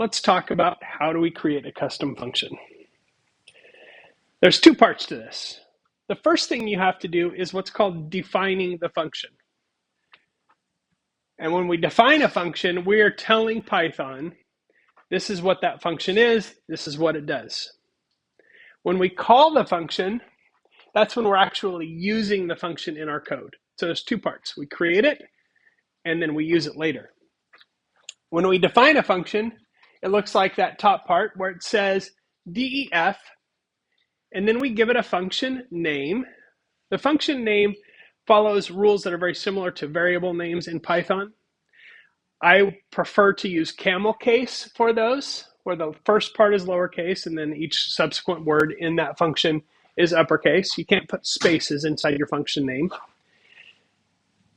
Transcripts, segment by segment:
let's talk about how do we create a custom function. There's two parts to this. The first thing you have to do is what's called defining the function. And when we define a function, we are telling Python, this is what that function is, this is what it does. When we call the function, that's when we're actually using the function in our code. So there's two parts. We create it, and then we use it later. When we define a function, it looks like that top part where it says def, and then we give it a function name. The function name follows rules that are very similar to variable names in Python. I prefer to use camel case for those, where the first part is lowercase and then each subsequent word in that function is uppercase. You can't put spaces inside your function name.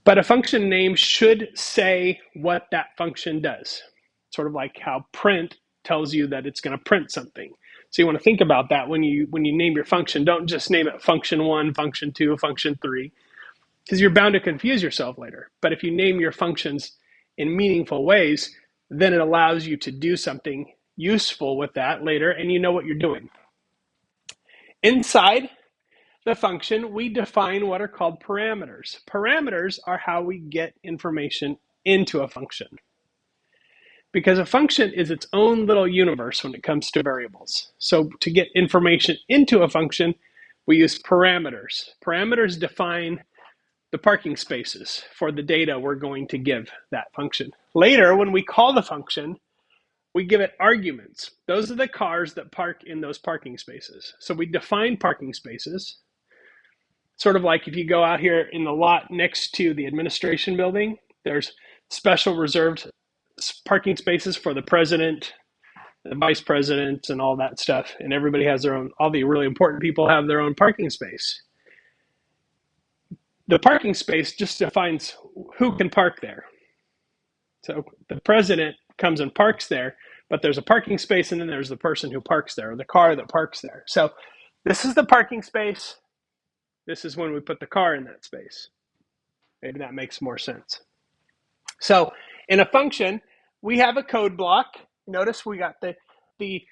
But a function name should say what that function does. Sort of like how print tells you that it's going to print something. So you want to think about that when you name your function. Don't just name it function 1, function 2, function 3, because you're bound to confuse yourself later. But if you name your functions in meaningful ways, then it allows you to do something useful with that later, and you know what you're doing. Inside the function, we define what are called parameters. Parameters are how we get information into a function. Because a function is its own little universe when it comes to variables. So to get information into a function, we use parameters. Parameters define the parking spaces for the data we're going to give that function. Later, when we call the function, we give it arguments. Those are the cars that park in those parking spaces. So we define parking spaces. Sort of like if you go out here in the lot next to the administration building, there's special reserved parking spaces for the president, the vice president, and all that stuff. And everybody has their own, all the really important people have their own parking space. The parking space just defines who can park there. So the president comes and parks there, but there's a parking space and then there's the person who parks there, or the car that parks there. So this is the parking space. This is when we put the car in that space. Maybe that makes more sense. So in a function, we have a code block. Notice we got the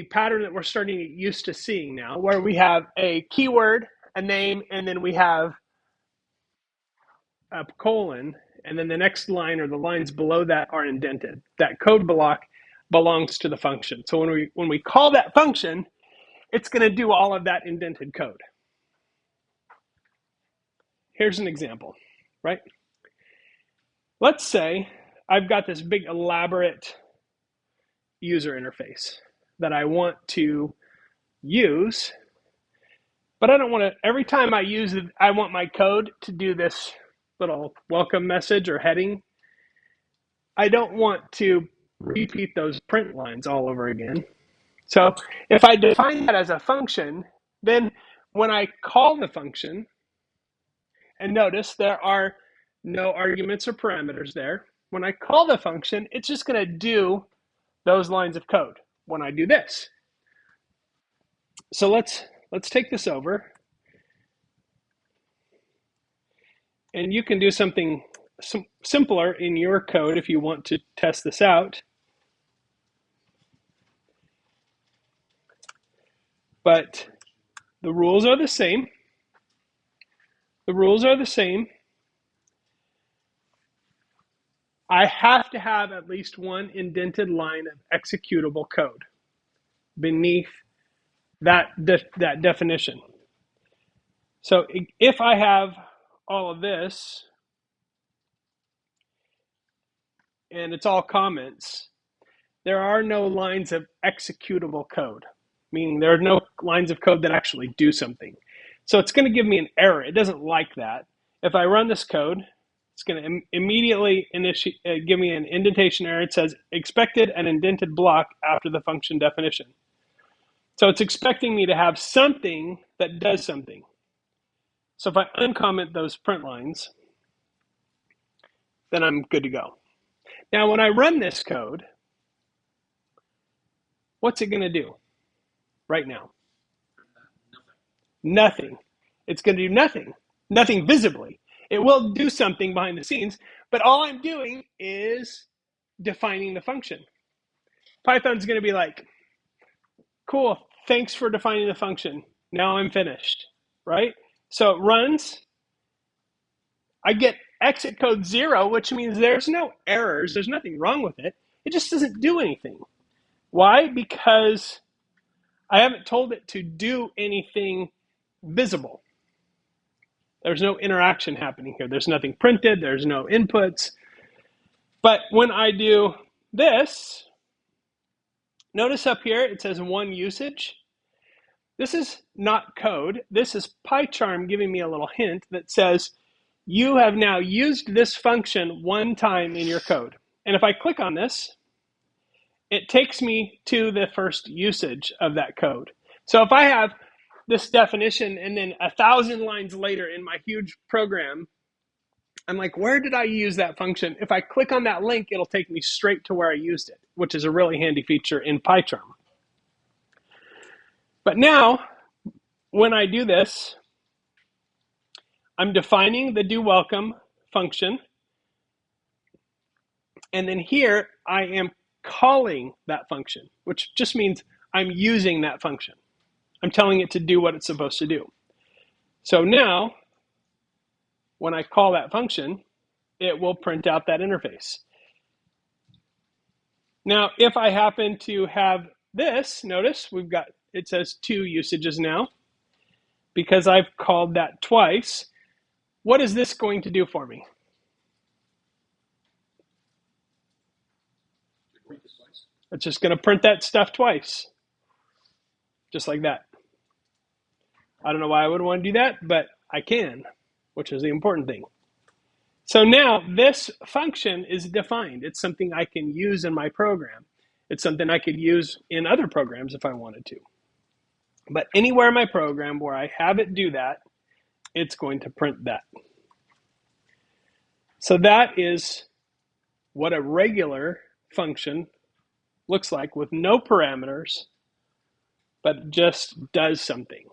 pattern that we're starting to get used to seeing now, where we have a keyword, a name, and then we have a colon, and then the next line or the lines below that are indented. That code block belongs to the function. So when we call that function, it's going to do all of that indented code. Here's an example, right? Let's say I've got this big elaborate user interface that I want to use, but I don't want to, every time I use it, I want my code to do this little welcome message or heading. I don't want to repeat those print lines all over again. So if I define that as a function, then when I call the function, and notice there are no arguments or parameters there. When I call the function, it's just going to do those lines of code when I do this. So let's take this over. And you can do something simpler in your code if you want to test this out. But the rules are the same. The rules are the same. I have to have at least one indented line of executable code beneath that definition. So if I have all of this, and it's all comments, there are no lines of executable code, meaning there are no lines of code that actually do something. So it's going to give me an error. It doesn't like that. If I run this code, it's going to immediately give me an indentation error. It says expected an indented block after the function definition. So it's expecting me to have something that does something. So if I uncomment those print lines, then I'm good to go. Now, when I run this code, what's it going to do right now? Nothing. It's going to do nothing. Nothing visibly. It will do something behind the scenes, but all I'm doing is defining the function. Python's going to be like, cool, thanks for defining the function. Now I'm finished, right? So it runs. I get exit code 0, which means there's no errors. There's nothing wrong with it. It just doesn't do anything. Why? Because I haven't told it to do anything visible. There's no interaction happening here. There's nothing printed. There's no inputs. But when I do this, notice up here it says one usage. This is not code. This is PyCharm giving me a little hint that says you have now used this function one time in your code. And if I click on this, it takes me to the first usage of that code. So if I have this definition and then 1,000 lines later in my huge program, I'm like, where did I use that function? If I click on that link, it'll take me straight to where I used it, which is a really handy feature in PyCharm. But now, when I do this, I'm defining the do welcome function. And then here, I am calling that function, which just means I'm using that function. I'm telling it to do what it's supposed to do. So now, when I call that function, it will print out that interface. Now, if I happen to have this, notice it says 2 usages now because I've called that twice. What is this going to do for me? It's just going to print that stuff twice, just like that. I don't know why I would want to do that, but I can, which is the important thing. So now this function is defined. It's something I can use in my program. It's something I could use in other programs if I wanted to. But anywhere in my program where I have it do that, it's going to print that. So that is what a regular function looks like with no parameters, but just does something.